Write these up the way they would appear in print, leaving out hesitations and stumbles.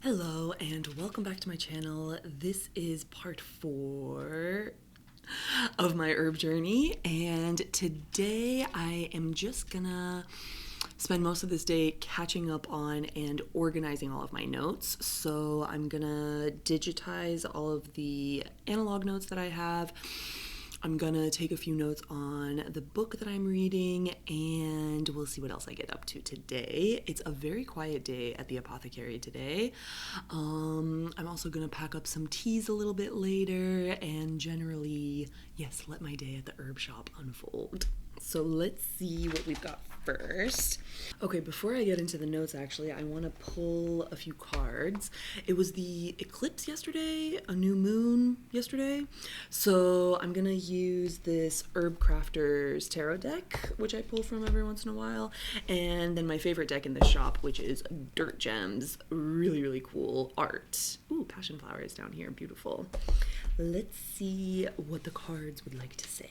Hello and welcome back to my channel. This is part 4 of my herb journey, and today I am just gonna spend most of this day catching up on and organizing all of my notes. So I'm gonna digitize all of the analog notes that I have. I'm gonna take a few notes on the book that I'm reading, and we'll see what else I get up to today. It's a very quiet day at the apothecary today. I'm also gonna pack up some teas a little bit later and generally, yes, let my day at the herb shop unfold. So let's see what we've got first. Okay, before I get into the notes, actually, I want to pull a few cards. It was the eclipse yesterday, a new moon yesterday. So I'm going to use this Herb Crafters tarot deck, which I pull from every once in a while. And then my favorite deck in the shop, which is Dirt Gems. Really, really cool art. Ooh, passion flowers down here. Beautiful. Let's see what the cards would like to say.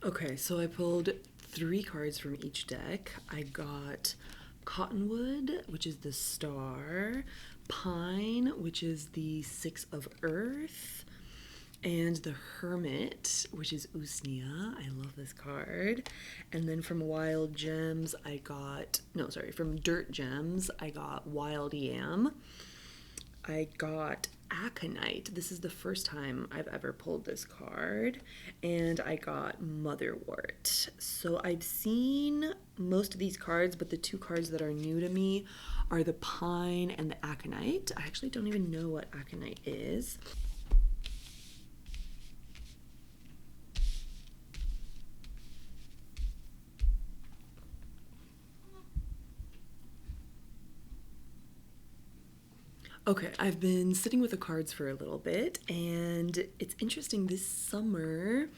Okay, so I pulled 3 cards from each deck. I got Cottonwood, which is the Star, Pine, which is the 6 of Earth, and the Hermit, which is Usnea. I love this card. And then from Wild Gems, from Dirt Gems, I got Wild Yam. I got Aconite. This is the first time I've ever pulled this card. And I got Motherwort. So I've seen most of these cards, but the 2 cards that are new to me are the Pine and the Aconite. I actually don't even know what Aconite is. Okay, I've been sitting with the cards for a little bit, and it's interesting. This summer,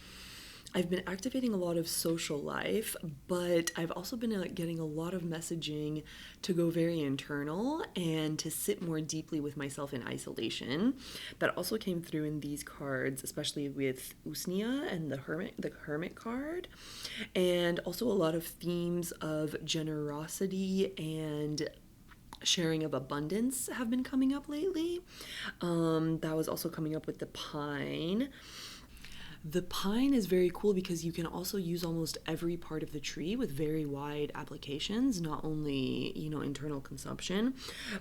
I've been activating a lot of social life, but I've also been getting a lot of messaging to go very internal and to sit more deeply with myself in isolation. That also came through in these cards, especially with Usnea and the Hermit card, and also a lot of themes of generosity and sharing of abundance have been coming up lately. That was also coming up with the Pine. The Pine is very cool because you can also use almost every part of the tree with very wide applications, not only, internal consumption,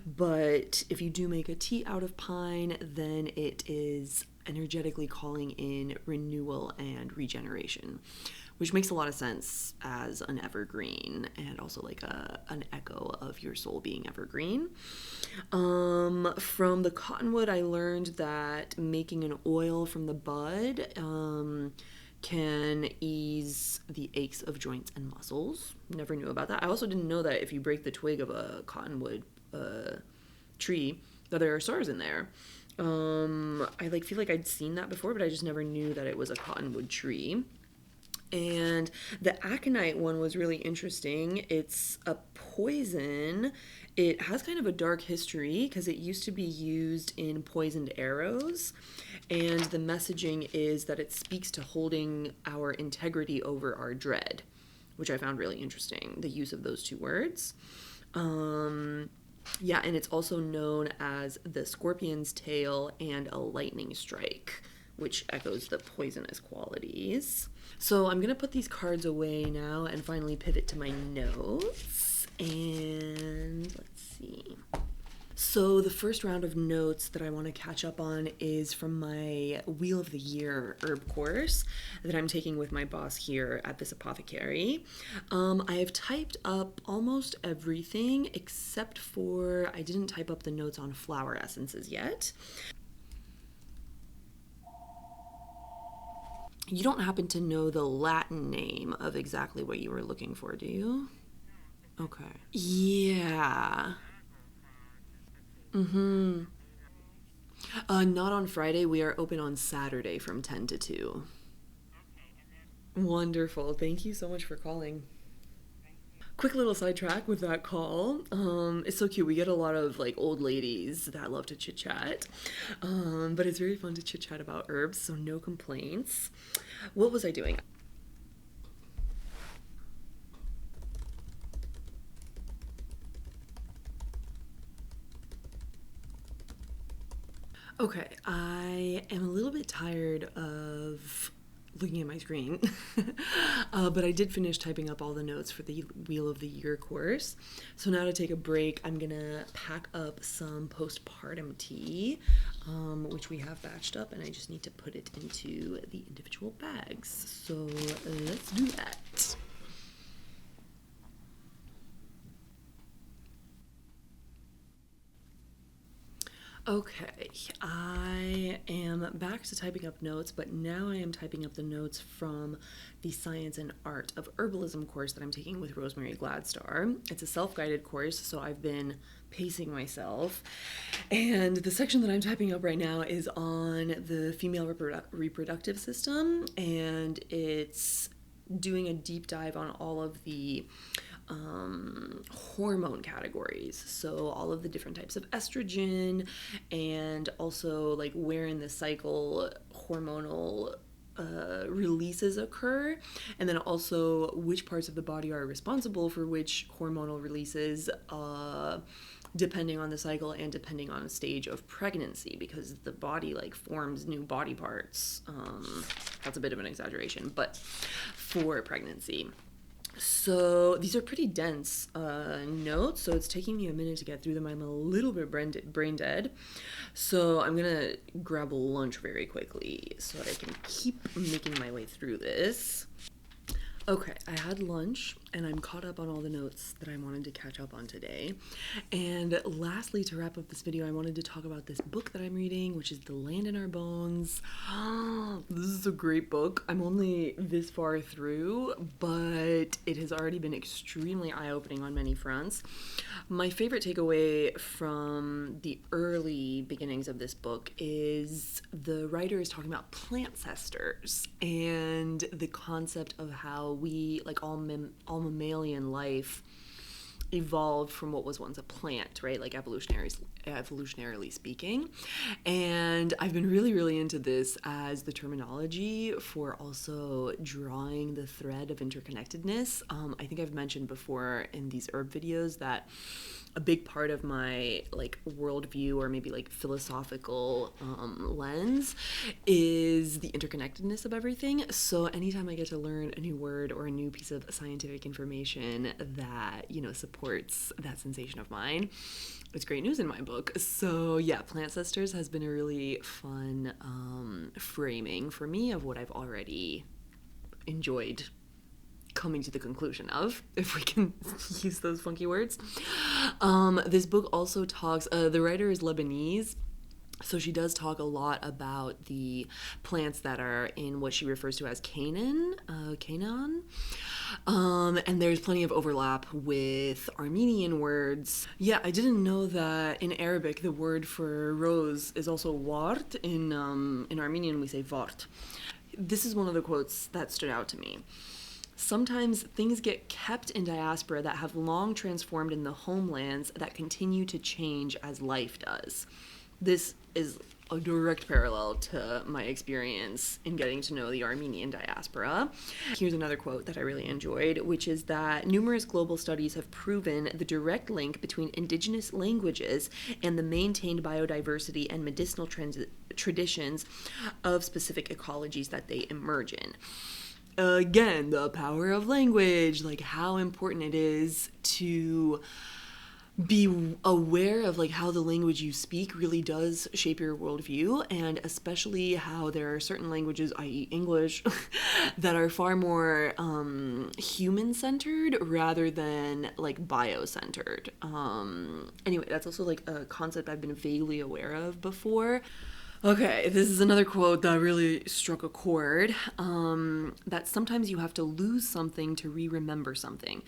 but if you do make a tea out of pine, then it is energetically calling in renewal and regeneration, which makes a lot of sense as an evergreen and also like an echo of your soul being evergreen. From the Cottonwood, I learned that making an oil from the bud can ease the aches of joints and muscles. Never knew about that. I also didn't know that if you break the twig of a cottonwood tree, that there are stars in there. I feel like I'd seen that before, but I just never knew that it was a cottonwood tree. And the aconite one was really interesting. It's a poison. It has kind of a dark history because it used to be used in poisoned arrows. And the messaging is that it speaks to holding our integrity over our dread, which I found really interesting, the use of those 2 words. Yeah, and it's also known as the scorpion's tail and a lightning strike, which echoes the poisonous qualities. So I'm going to put these cards away now and finally pivot to my notes. And let's see. So the first round of notes that I want to catch up on is from my Wheel of the Year herb course that I'm taking with my boss here at this apothecary. I have typed up almost everything except for I didn't type up the notes on flower essences yet. You don't happen to know the Latin name of exactly what you were looking for, do you? Okay. Yeah. Mm-hmm. Not on Friday. We are open on Saturday from 10 to 2. Wonderful. Thank you so much for calling. quick little sidetrack with that call. It's so cute. We get a lot of like old ladies that love to chit chat, but it's very fun to chit chat about herbs, so no complaints. What was I doing? Okay, I am a little bit tired of looking at my screen, but I did finish typing up all the notes for the Wheel of the Year course. So now to take a break, I'm gonna pack up some postpartum tea, which we have batched up, and I just need to put it into the individual bags. So let's do that. Okay, I am back to typing up notes, but now I am typing up the notes from the Science and Art of Herbalism course that I'm taking with Rosemary Gladstar. It's a self-guided course, so I've been pacing myself. And the section that I'm typing up right now is on the female reproductive system, and it's doing a deep dive on all of the hormone categories. So all of the different types of estrogen, and also like where in the cycle hormonal releases occur, and then also which parts of the body are responsible for which hormonal releases, depending on the cycle and depending on the stage of pregnancy, because the body like forms new body parts. That's a bit of an exaggeration, but for pregnancy. So these are pretty dense notes, so it's taking me a minute to get through them. I'm a little bit brain dead, so I'm gonna grab lunch very quickly so I can keep making my way through this. Okay, I had lunch and I'm caught up on all the notes that I wanted to catch up on today. And lastly, to wrap up this video, I wanted to talk about this book that I'm reading, which is The Land in Our Bones. This is a great book. I'm only this far through, but it has already been extremely eye-opening on many fronts. My favorite takeaway from the early beginnings of this book is the writer is talking about plant-cestors and the concept of how we, like all mammalian life, evolved from what was once a plant, right? Like evolutionarily speaking. And I've been really into this as the terminology for also drawing the thread of interconnectedness. I think I've mentioned before in these herb videos that a big part of my like worldview, or maybe like philosophical lens, is the interconnectedness of everything. So anytime I get to learn a new word or a new piece of scientific information that, you know, supports that sensation of mine, it's great news in my book. So yeah, Plant-Cestors has been a really fun framing for me of what I've already enjoyed coming to the conclusion of, if we can use those funky words. This book also talks, the writer is Lebanese, so she does talk a lot about the plants that are in what she refers to as Canaan. And there's plenty of overlap with Armenian words. Yeah, I didn't know that in Arabic the word for rose is also wart. In Armenian we say vart. This is one of the quotes that stood out to me. Sometimes things get kept in diaspora that have long transformed in the homelands that continue to change as life does. This is a direct parallel to my experience in getting to know the Armenian diaspora. Here's another quote that I really enjoyed, which is that numerous global studies have proven the direct link between indigenous languages and the maintained biodiversity and medicinal traditions of specific ecologies that they emerge in. Again, the power of language, like how important it is to be aware of like how the language you speak really does shape your worldview, and especially how there are certain languages, i.e. English, that are far more human-centered rather than like bio-centered. Anyway, that's also like a concept I've been vaguely aware of before. Okay, this is another quote that really struck a chord, that sometimes you have to lose something to re-remember something.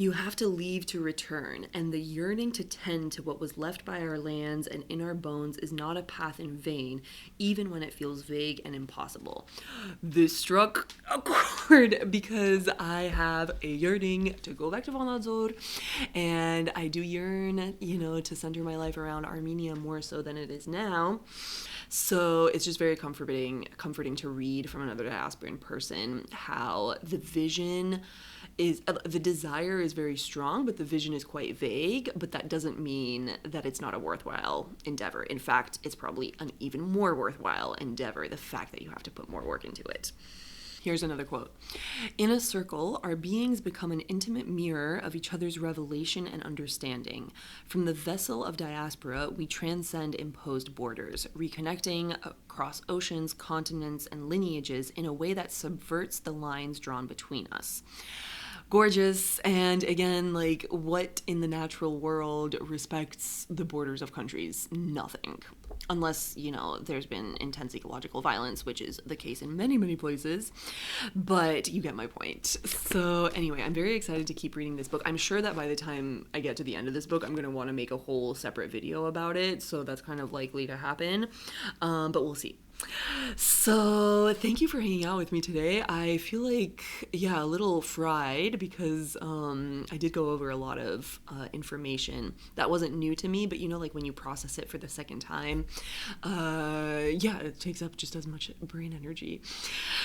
You have to leave to return, and the yearning to tend to what was left by our lands and in our bones is not a path in vain, even when it feels vague and impossible. This struck a chord because I have a yearning to go back to Vanadzor, and I do yearn, to center my life around Armenia more so than it is now. So it's just very comforting to read from another diasporan person how the vision is, the desire is very strong, but the vision is quite vague. But that doesn't mean that it's not a worthwhile endeavor. In fact, it's probably an even more worthwhile endeavor, the fact that you have to put more work into it. Here's another quote. In a circle, our beings become an intimate mirror of each other's revelation and understanding. From the vessel of diaspora, we transcend imposed borders, reconnecting across oceans, continents, and lineages in a way that subverts the lines drawn between us. Gorgeous. And again, like, what in the natural world respects the borders of countries? Nothing. Unless, there's been intense ecological violence, which is the case in many, many places. But you get my point. So anyway, I'm very excited to keep reading this book. I'm sure that by the time I get to the end of this book, I'm going to want to make a whole separate video about it. So that's kind of likely to happen. But we'll see. So thank you for hanging out with me today. I feel like, a little fried because I did go over a lot of information that wasn't new to me, but like when you process it for the second time, it takes up just as much brain energy.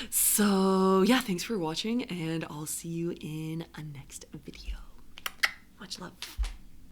So thanks for watching, and I'll see you in a next video. Much love.